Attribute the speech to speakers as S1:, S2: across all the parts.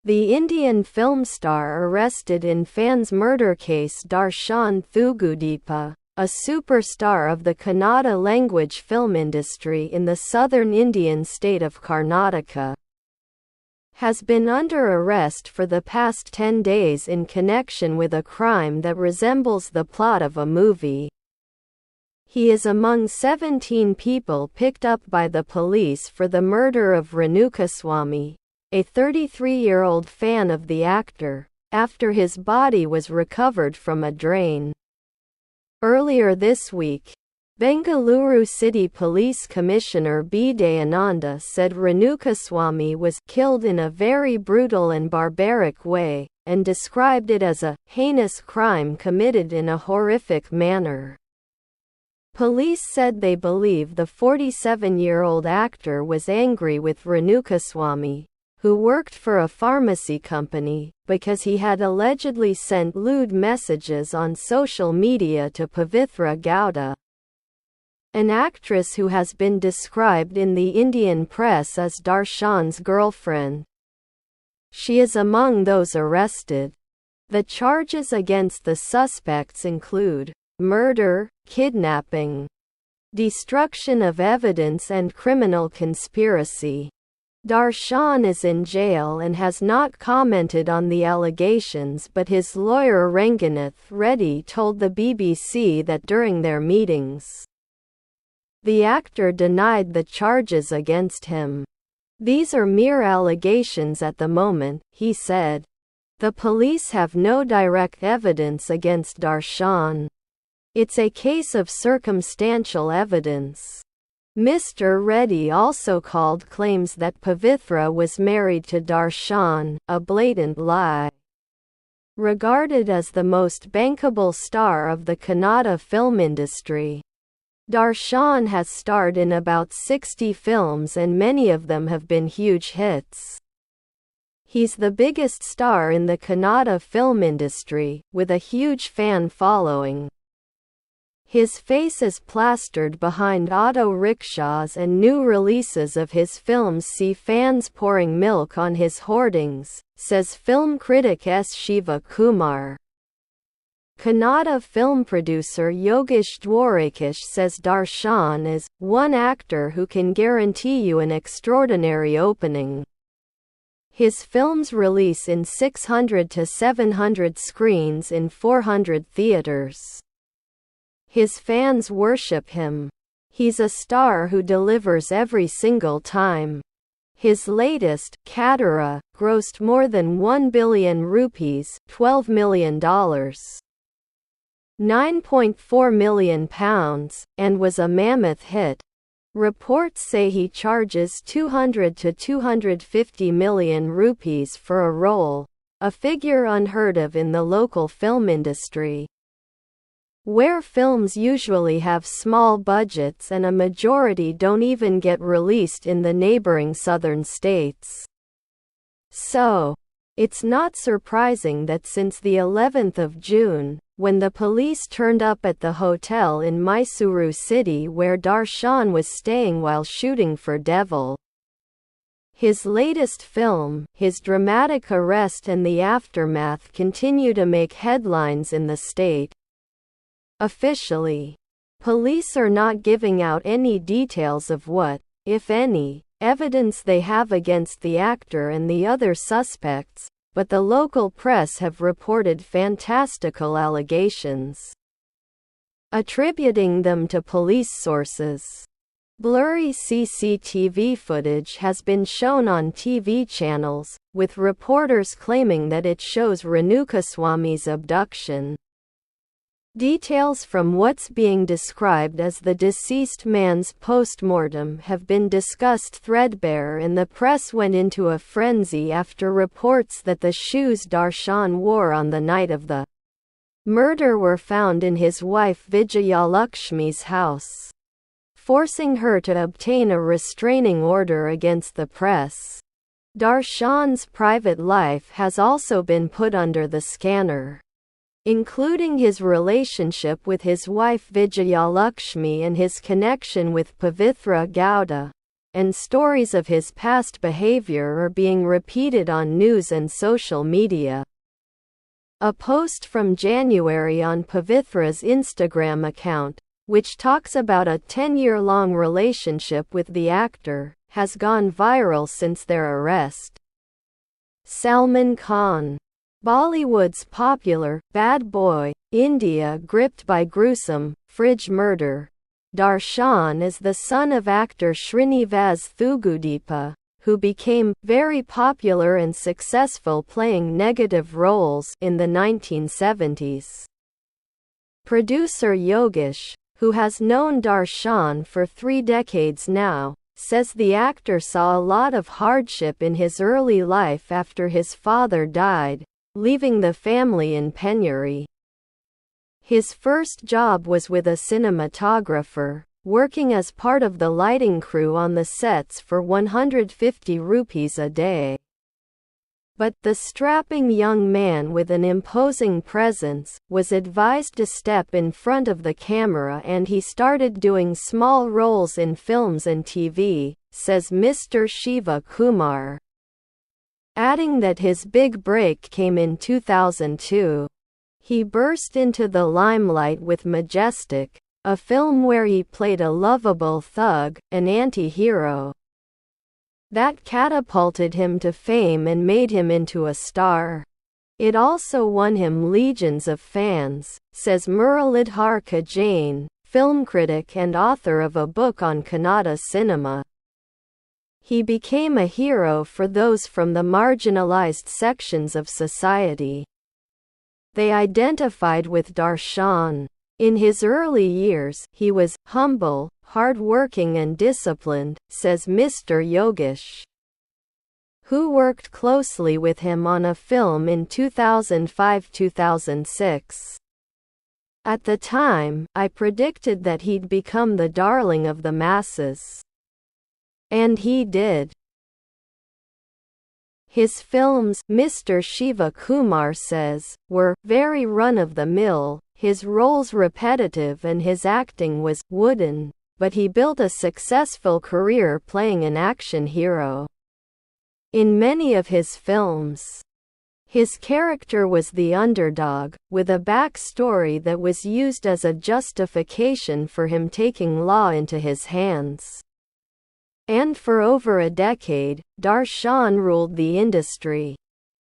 S1: The Indian film star arrested in fans' murder case Darshan Thugudipa, a superstar of the Kannada language film industry in the southern Indian state of Karnataka, has been under arrest for the past 10 days in connection with a crime that resembles the plot of a movie. He is among 17 people picked up by the police for the murder of Renukaswamy, a 33-year-old fan of the actor, after his body was recovered from a drain. Earlier this week, Bengaluru City Police Commissioner B. Dayananda said Renukaswamy was killed in a very brutal and barbaric way, and described it as a heinous crime committed in a horrific manner. Police said they believe the 47-year-old actor was angry with Renukaswamy, who worked for a pharmacy company, because he had allegedly sent lewd messages on social media to Pavitra Gowda, an actress who has been described in the Indian press as Darshan's girlfriend. She is among those arrested. The charges against the suspects include murder, kidnapping, destruction of evidence and criminal conspiracy. Darshan is in jail and has not commented on the allegations, but his lawyer Ranganath Reddy told the BBC that during their meetings, the actor denied the charges against him. "These are mere allegations at the moment," he said. "The police have no direct evidence against Darshan. It's a case of circumstantial evidence." Mr. Reddy also called claims that Pavitra was married to Darshan a blatant lie. Regarded as the most bankable star of the Kannada film industry, Darshan has starred in about 60 films and many of them have been huge hits. He's the biggest star in the Kannada film industry, with a huge fan following. His face is plastered behind auto rickshaws and new releases of his films see fans pouring milk on his hoardings, says film critic S. Shiva Kumar. Kannada film producer Yogesh Dwarkesh says Darshan is one actor who can guarantee you an extraordinary opening. His films release in 600 to 700 screens in 400 theaters. His fans worship him. He's a star who delivers every single time. His latest, Katara, grossed more than 1 billion rupees, $12 million. £9.4 million, and was a mammoth hit. Reports say he charges 200 to 250 million rupees for a role, a figure unheard of in the local film industry, where films usually have small budgets and a majority don't even get released in the neighboring southern states. So, it's not surprising that since the 11th of June, when the police turned up at the hotel in Mysuru city where Darshan was staying while shooting for Devil, his latest film, his dramatic arrest and the aftermath continue to make headlines in the state. Officially, police are not giving out any details of what, if any, evidence they have against the actor and the other suspects, but the local press have reported fantastical allegations, attributing them to police sources. Blurry CCTV footage has been shown on TV channels, with reporters claiming that it shows Renukaswamy's abduction. Details from what's being described as the deceased man's post-mortem have been discussed threadbare and the press went into a frenzy after reports that the shoes Darshan wore on the night of the murder were found in his wife Vijayalakshmi's house, forcing her to obtain a restraining order against the press. Darshan's private life has also been put under the scanner, including his relationship with his wife Vijayalakshmi and his connection with Pavitra Gowda. and stories of his past behavior are being repeated on news and social media. A post from January on Pavitra's Instagram account, which talks about a 10-year-long relationship with the actor, has gone viral since their arrest. Salman Khan. Bollywood's popular bad boy, India gripped by gruesome fridge murder. Darshan is the son of actor Srinivas Thugudipa, who became very popular and successful playing negative roles in the 1970s. Producer Yogesh, who has known Darshan for 3 decades now, says the actor saw a lot of hardship in his early life after his father died, leaving the family in penury. His first job was with a cinematographer, working as part of the lighting crew on the sets for 150 rupees a day. But the strapping young man with an imposing presence was advised to step in front of the camera, and he started doing small roles in films and TV, says Mr. Shiva Kumar, adding that his big break came in 2002. He burst into the limelight with Majestic, a film where he played a lovable thug, an anti-hero. That catapulted him to fame and made him into a star. It also won him legions of fans, says Muralidhar Jain, film critic and author of a book on Kannada cinema. He became a hero for those from the marginalized sections of society. They identified with Darshan. In his early years, he was humble, hard-working and disciplined, says Mr. Yogesh, who worked closely with him on a film in 2005-2006. At the time, I predicted that he'd become the darling of the masses. And he did. His films, Mr. Shiva Kumar says, were very run-of-the-mill, his roles repetitive and his acting was wooden, but he built a successful career playing an action hero. In many of his films, his character was the underdog, with a backstory that was used as a justification for him taking law into his hands. And for over a decade, Darshan ruled the industry.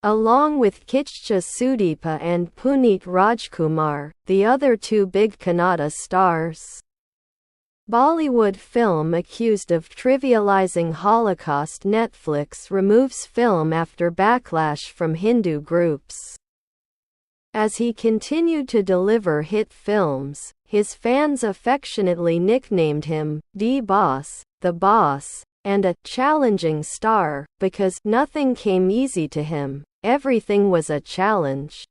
S1: Along with Kitcha Sudeepa and Puneet Rajkumar, the other 2 big Kannada stars. Bollywood film accused of trivializing Holocaust. Netflix removes film after backlash from Hindu groups. As he continued to deliver hit films, his fans affectionately nicknamed him D-Boss, the Boss, and a challenging star, because nothing came easy to him. Everything was a challenge.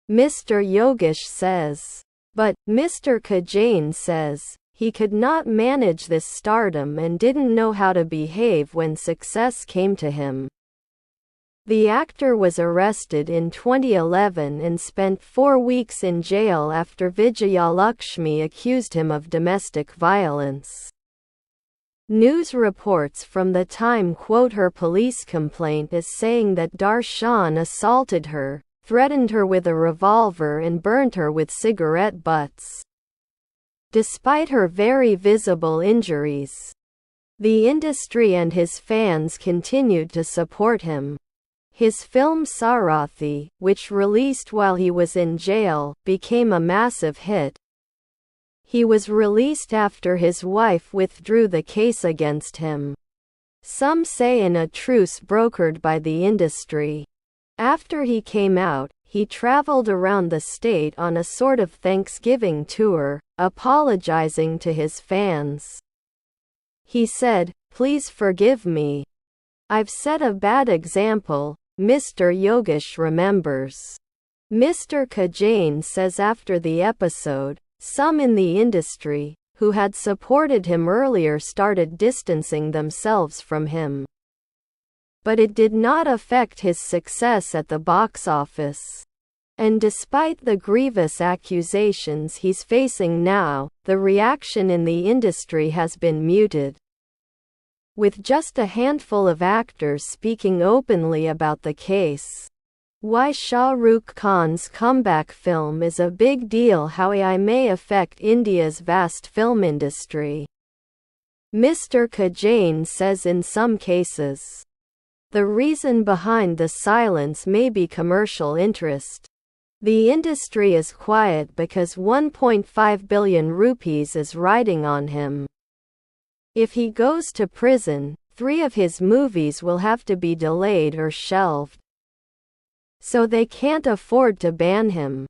S1: Mr. Yogesh says. But, Mr. Jain says, he could not manage this stardom and didn't know how to behave when success came to him. The actor was arrested in 2011 and spent 4 weeks in jail after Vijayalakshmi accused him of domestic violence. News reports from the time quote her police complaint as saying that Darshan assaulted her, threatened her with a revolver and burnt her with cigarette butts. Despite her very visible injuries, the industry and his fans continued to support him. His film Sarathi, which released while he was in jail, became a massive hit. He was released after his wife withdrew the case against him. Some say in a truce brokered by the industry. After he came out, he traveled around the state on a sort of Thanksgiving tour, apologizing to his fans. He said, "Please forgive me. I've set a bad example," Mr. Yogesh remembers. Mr. Jain says after the episode, some in the industry, who had supported him earlier, started distancing themselves from him. But it did not affect his success at the box office. And despite the grievous accusations he's facing now, the reaction in the industry has been muted. with just a handful of actors speaking openly about the case. Why Shah Rukh Khan's comeback film is a big deal, how AI may affect India's vast film industry. Mr. Kajane says in some cases, the reason behind the silence may be commercial interest. The industry is quiet because 1.5 billion rupees is riding on him. If he goes to prison, 3 of his movies will have to be delayed or shelved. So they can't afford to ban him.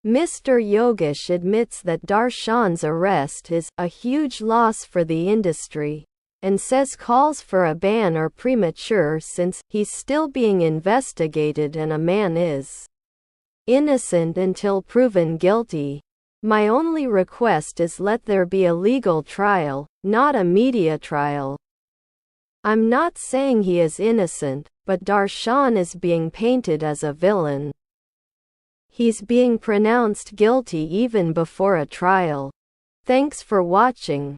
S1: Mr. Yogesh admits that Darshan's arrest is a huge loss for the industry, and says calls for a ban are premature since he's still being investigated and a man is innocent until proven guilty. My only request is let there be a legal trial, not a media trial. I'm not saying he is innocent, but Darshan is being painted as a villain. He's being pronounced guilty even before a trial. Thanks for watching.